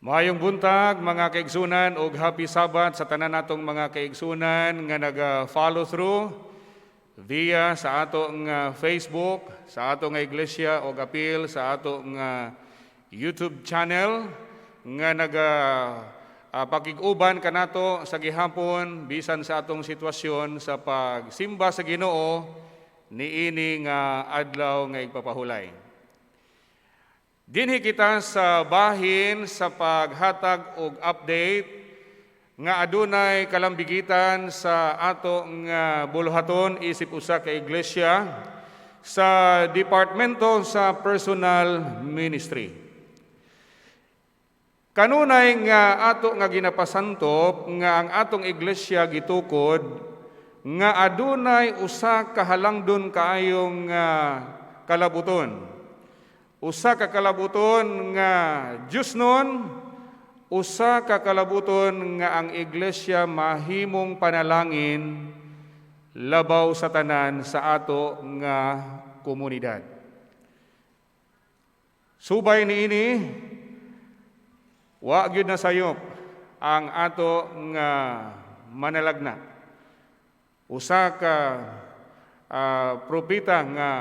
Maayong buntag mga kaigsunan ug happy Sabat sa tanan natong mga kaigsunan nga naga-follow through via sa atong Facebook, sa atong iglesia ug apil sa atong YouTube channel nga pakig-uban kanato sa gihapon bisan sa atong sitwasyon sa pagsimba sa Ginoo niini nga adlaw nga igpapahulay. Dinhi kita sa bahin sa paghatag og update nga adunay kalambigitan sa ato nga buluhaton isip usa ka iglesia sa departamento sa personal ministry. Kanunay nga ato nga ginapasantop nga ang atong iglesia gitukod nga adunay usa ka halangdon kaayong kalabuton. Usa ka kalabuton nga Diyos nun, usa ka kalabuton nga ang iglesia mahimong panalangin labaw sa tanan sa ato nga komunidad. Subay niini, wa gyud na sayop ang ato nga manalagna. Usa ka propeta nga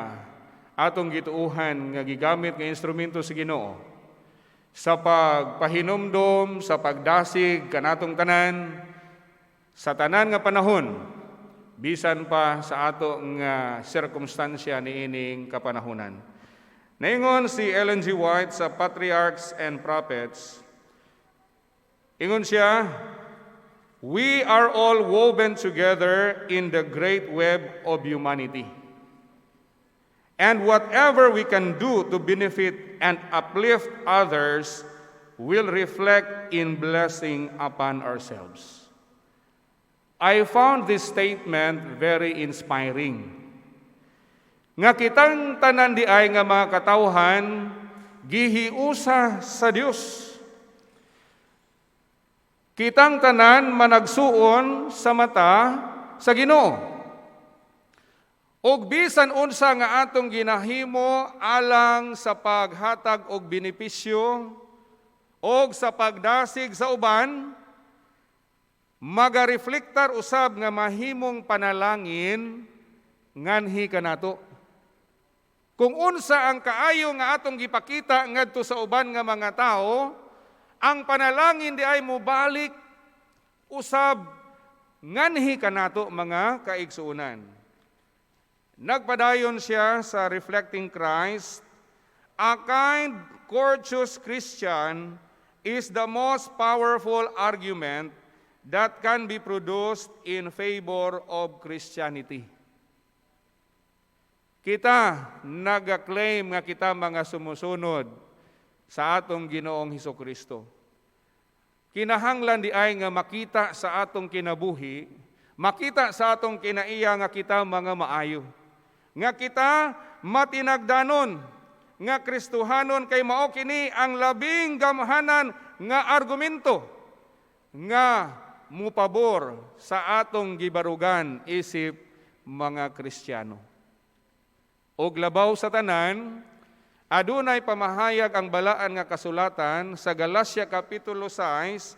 atong gituuhan nga gigamit nga instrumento sa Ginoo sa pagpahinomdom, sa pagdasig kanatong tanan sa tanan nga panahon bisan pa sa ato nga sirkumstansya niining kapanahunan. Naingon si Ellen G. White sa Patriarchs and Prophets, ingon siya, "We are all woven together in the great web of humanity. And whatever we can do to benefit and uplift others will reflect in blessing upon ourselves." I found this statement very inspiring. Nga kitang tanan di ay nga mga katawhan, gihiusa sa Dios. Kitang tanan managsuon sa mata sa Ginoo. Og bisan unsa nga atong ginahimo alang sa paghatag og benepisyo og sa pagdasig sa uban, magareflektar usab nga mahimong panalangin nganhi kanato. Kung unsa ang kaayo nga atong gipakita ngadto sa uban nga mga tao, ang panalangin di ay mobalik usab nganhi kanato mga kaigsuonan. Nagpadayon siya sa Reflecting Christ, "A kind, courteous Christian is the most powerful argument that can be produced in favor of Christianity." Kita nag-claim nga kita mga sumusunod sa atong Ginoong Hesukristo. Kinahanglan di ay nga makita sa atong kinabuhi, makita sa atong kinaiya nga kita mga maayo. Nga kita matinagdanon, nga Kristohanon kay mao kini ang labing gamhanan nga argumento nga mupabor sa atong gibarugan isip mga Kristiyano. Og labaw sa tanan, adunay pamahayag ang balaan nga kasulatan sa Galacia Kapitulo 6,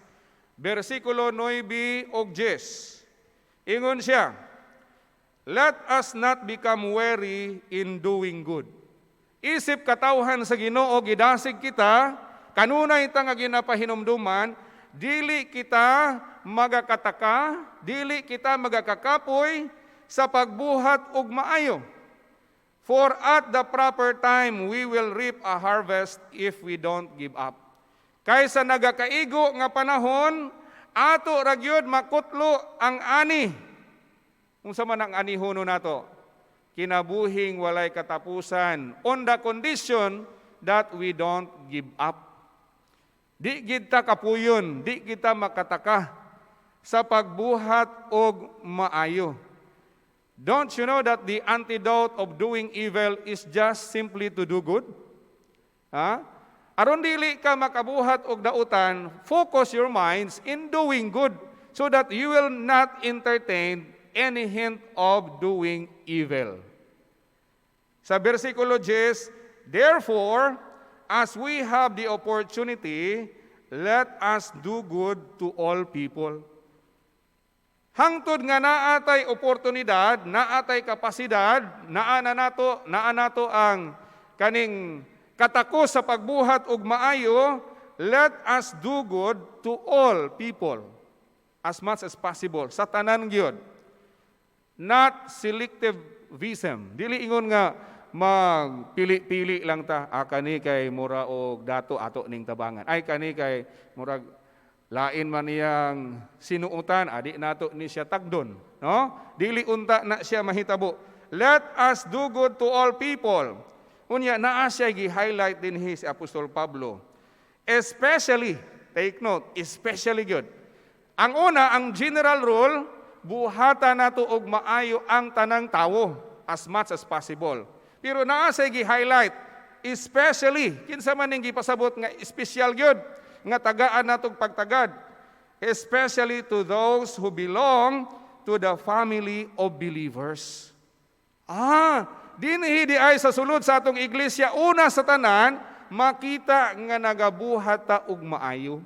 versikulo 9 ug 10. Ingon siya, "Let us not become weary in doing good." Isip katawhan sa Ginoo gidasig kita, kanunay ta nga ginapahinumduman, dili kita magakataka, dili kita magakakapoy sa pagbuhat og maayo. For at the proper time we will reap a harvest if we don't give up. Kaysa nagakaigo nga panahon, ato ra gyud makutlo ang ani. Unsa man ang anihono nato? Kinabuhing walay katapusan on the condition that we don't give up. Di kita kapuyon, di kita makataka sa pagbuhat og maayo. Don't you know that the antidote of doing evil is just simply to do good? Aron dili ka makabuhat og dautan, focus your minds in doing good so that you will not entertain any hint of doing evil. Sa versikulo 10, "Therefore, as we have the opportunity, let us do good to all people. Hangtod nga naatay oportunidad, naatay kapasidad, naa nato ang kaning katakos sa pagbuhat ug maayo, let us do good to all people as much as possible. Sa tanan gyud. Not selectivism. Dili ingon nga magpili-pili lang ta, kani kay mura og dato ato ning tabangan. Ay kani kay murag lain man niyang sinuutan, adi nato ni siya tagdon, no? Dili unta na siya mahitabo. Let us do good to all people. Unya naa siya gi-highlight din si Apostol Pablo. Especially, take note, especially good. Ang una, ang general rule, buhata nato og maayo ang tanang tawo as much as possible. Pero naa siya gi-highlight, especially, kinsa man ning gipasabot nga special gyud nga tagaan natong pagtagad, especially to those who belong to the family of believers. Dinhi di ay sa sulod sa atong iglesia, una sa tanan, makita nga nagabuhat ta og maayo.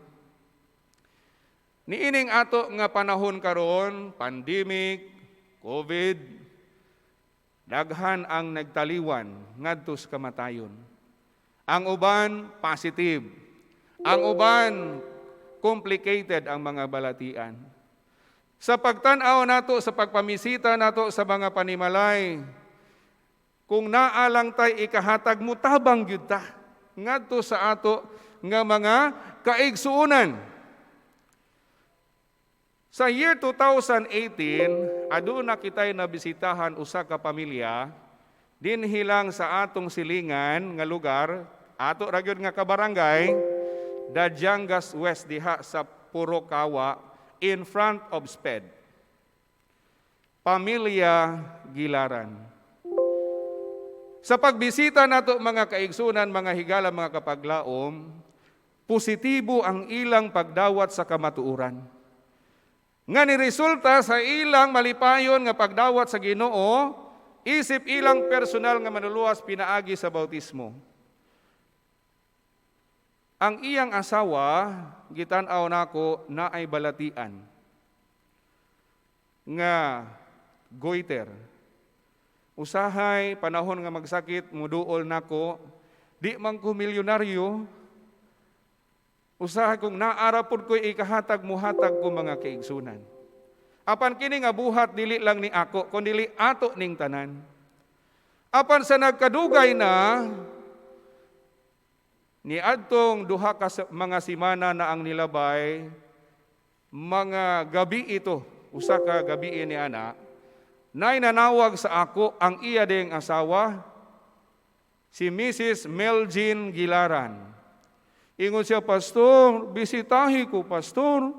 Niining ato nga panahon karon, pandemic, COVID, daghan ang nagtaliwan ngadto sa kamatayon. Ang uban positive. Ang uban, complicated ang mga balatian. Sa pagtanaw nato, sa pagpamisita nato sa mga panimalay, kung naalang tay ikahatag mo, tabang yun ta. Ngadto sa ato nga mga kaigsuunan. Sa year 2018, aduna kitay nabisitahan usa ka pamilya, dinhilang sa atong silingan nga lugar, ato ra gyud nga kabarangay, Dajangas West diha sa Purokawa in front of SPED. Pamilya Gilaran. Sa pagbisita nato mga kaigsunan, mga higala, mga kapaglaom, positibo ang ilang pagdawat sa kamatuuran. Nga ni resulta sa ilang malipayon nga pagdawat sa Ginoo, isip ilang personal nga manuluwas pinaagi sa bautismo. Ang iyang asawa, gitan-aw nako na ay balatian nga goiter. Usahay panahon nga magsakit, muduol nako, di man ko milyonaryo. Usahay kong naarapod ko'y ikahatag muhatag ko mga kaigsunan. Apan kini nga buhat dili lang ni ako, kundi ato ning tanan. Apan sa nagkadugay na, ni adtong duha ka mga simana na ang nilabay, mga gabi ito, usa ka gabi ni ana, nay nanawag sa ako ang iya ding asawa, si Mrs. Melgin Gilaran. Ingon siya, Pastor, bisitahi ko, Pastor.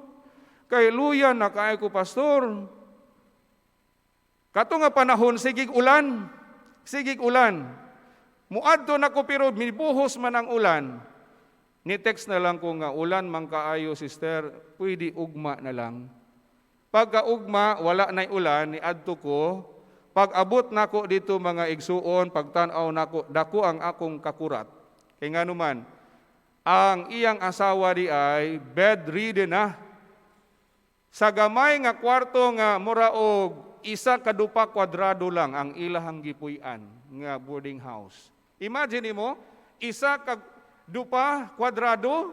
Kay luya na kay ko, Pastor. Kato nga panahon, sigig ulan. Sigig ulan. Muadto na ko pero mibuhos man ang ulan. Ni-text na lang ko nga, ulan man kaayo, sister, pwede ugma na lang. Pagka ugma, wala na'y ulan, niadto ko. Pag abot na ko dito mga igsuon, pagtanaw na ko, dako ang akong kakurat. Kaya nga naman, ang iyang asawa di ay bedridden na. Sa gamay nga kwarto nga muraog, isa kadupa kwadrado lang ang ilahang gipuy-an nga boarding house. Imagine mo, isa ka dupa kwadrado,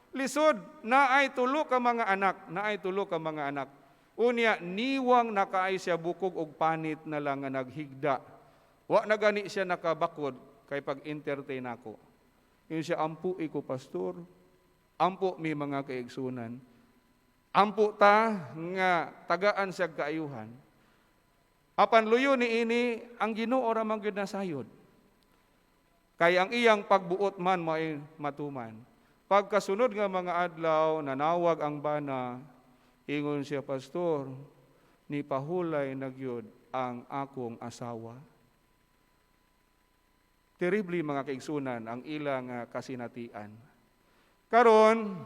lisod na ay tulo ka mga anak, Unya niwang nakaay siya bukog og panit na lang nga naghigda. Wa na gani siya nakabakod kay pag-entertain ako. Yun siya, ampu ko, Pastor. Ampu mi mga kaigsunan. Ampu ta nga tagaan siya kaayuhan. Apan luyo ni ini, ang Ginoo ra man gyud nasayod. Kay ang iyang pagbuot man may matuman. Pagkasunod nga mga adlaw, nanawag ang bana, ingon siya, Pastor, ni pahulay na gyud ang akong asawa. Terribly mga kaigsunan ang ilang kasinatian. Karon,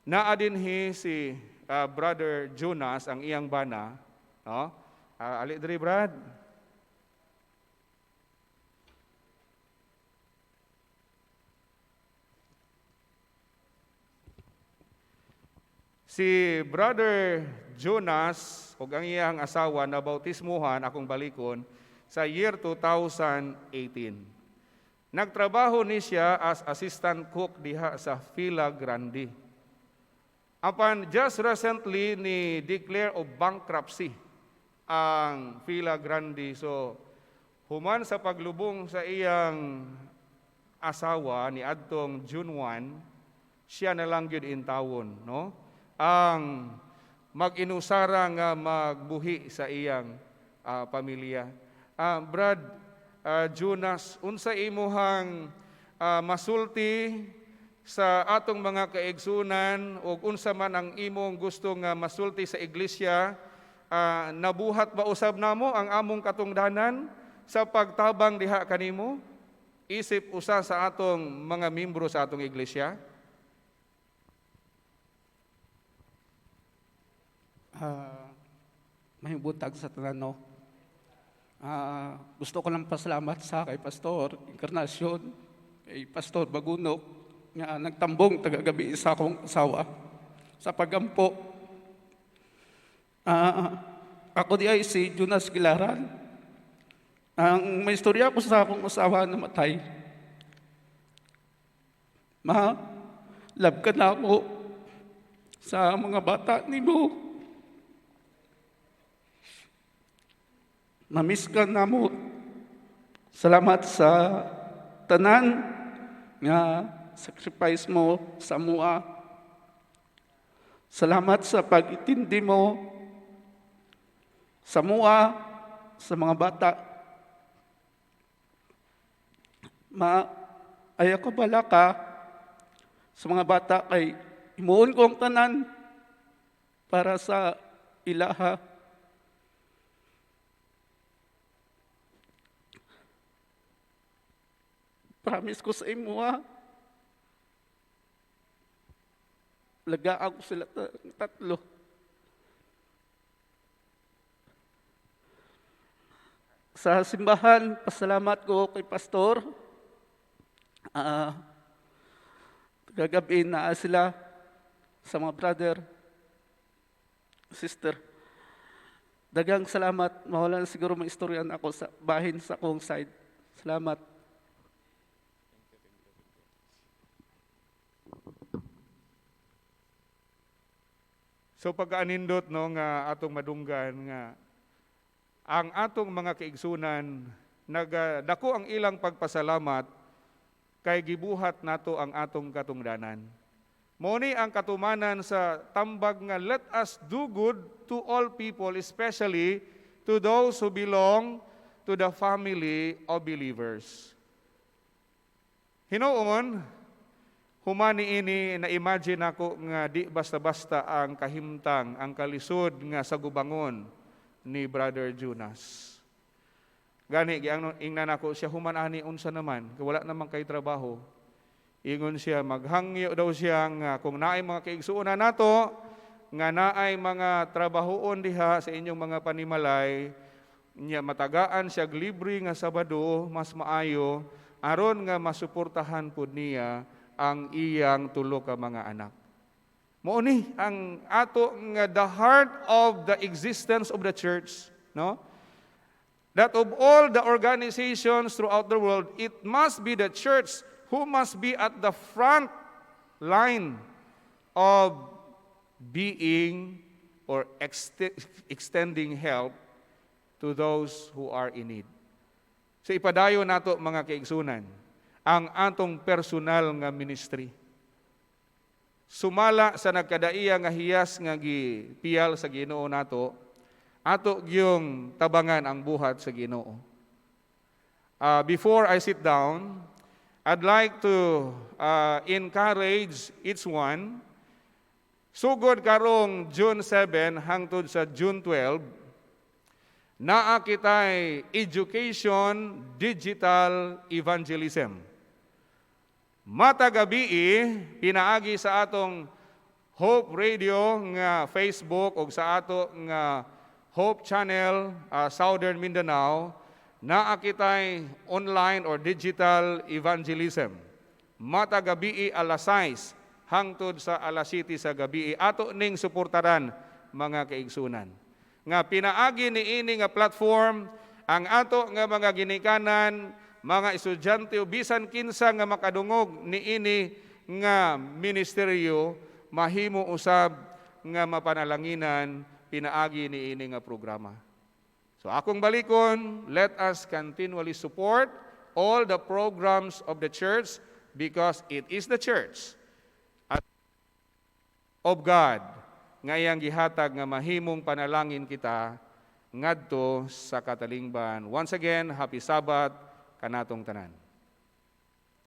naadinhi si Brother Jonas, ang iyang bana. No? Ali diri, Brad. Si Brother Jonas o ang iyang asawa na bautismuhan akong balikon sa year 2018. Nagtrabaho ni siya as assistant cook diha sa Villa Grande. Upon just recently ni declare of bankruptcy ang Villa Grande. So human sa paglubong sa iyang asawa ni adtong June 1, siya na lang gyud in tawon, no? Ang mag-inusara nga magbuhi sa iyang pamilya. Brad Jonas, unsa imuhang masulti sa atong mga kaigsunan o unsa man ang imong gusto nga masulti sa iglesia, nabuhat ba usab namo ang among katungdanan sa pagtabang diha kanimo? Isip usa sa atong mga membro sa atong iglesia? May butag sa tanan, no? Gusto ko lang pasalamat sa kay Pastor Encarnacion, kay Pastor Bagunok, nga nagtambong tagagabi sa akong asawa sa pagampo. Ako di ay si Jonas Gilaran. Ang may istorya ko sa akong asawa na matay. Love ka na ako sa mga bata ni mo. Namiss ka na mo. Salamat sa tanan nga sacrifice mo sa mua. Salamat sa pag-itindi mo sa mua, sa mga bata. Ayaw ko bala ka sa mga bata kay imuon ko ang tanan para sa ilaha. Promise ko sa imo, lagaan ko sila tatlo. Sa simbahan, pasalamat ko kay Pastor. Gagabi na sila sa mga brother, sister. Dagang salamat. Mawala na siguro may istoryan ako sa bahin sa akong side. Salamat. So pagkaanindot no nga atong madunggan nga ang atong mga kaigsunan dako ang ilang pagpasalamat kay gibuhat nato ang atong katungdanan. Mao ni ang katumanan sa tambag nga let us do good to all people, especially to those who belong to the family of believers. Hinuon, humani ini na-imagine ako nga di basta-basta ang kahimtang, ang kalisod nga sa gubangon ni Brother Jonas. Gani, ingnan ako siya humanani unsa naman, wala naman kay trabaho. Ingon siya, maghangyo daw siya nga kung naay mga kaigsuonan nato, nga naay mga trabahoon diha sa inyong mga panimalay, niya matagaan siya libre nga Sabado, mas maayo, aron nga masuportahan pud niya ang iyang tulo ka mga anak. Mao ni ang ato nga the heart of the existence of the church, no? That of all the organizations throughout the world, it must be the church who must be at the front line of being or extending help to those who are in need. So ipadayon nato mga kaigsunan ang atong personal nga ministry. Sumala sa nagkadaiya nga hiyas nga gipiyal sa Ginoo nato, ato gyung tabangan ang buhat sa Ginoo. Before I sit down, I'd like to encourage each one, sugod karong June 7 hangtod sa June 12, naa kitay education digital evangelism. Matagabi pinaagi sa atong Hope Radio nga Facebook o sa ato nga Hope Channel Southern Mindanao, naa kitay online or digital evangelism. Matagabi alas 6 hangtod sa alas 7 sa gabi ato ning suportaran mga kaigsunan. Nga pinaagi ni ini nga platform ang ato nga mga ginikanan, mga estudyante o bisan kinsa nga makadungog ni ini nga ministeryo mahimo usab nga mapanalanginan pinaagi ni ini nga programa. So akong balikon, let us continually support all the programs of the church because it is the church of God nga iyang gihatag nga mahimong panalangin kita ngadto sa katalingban. Once again, happy Sabbath kanatong tanan.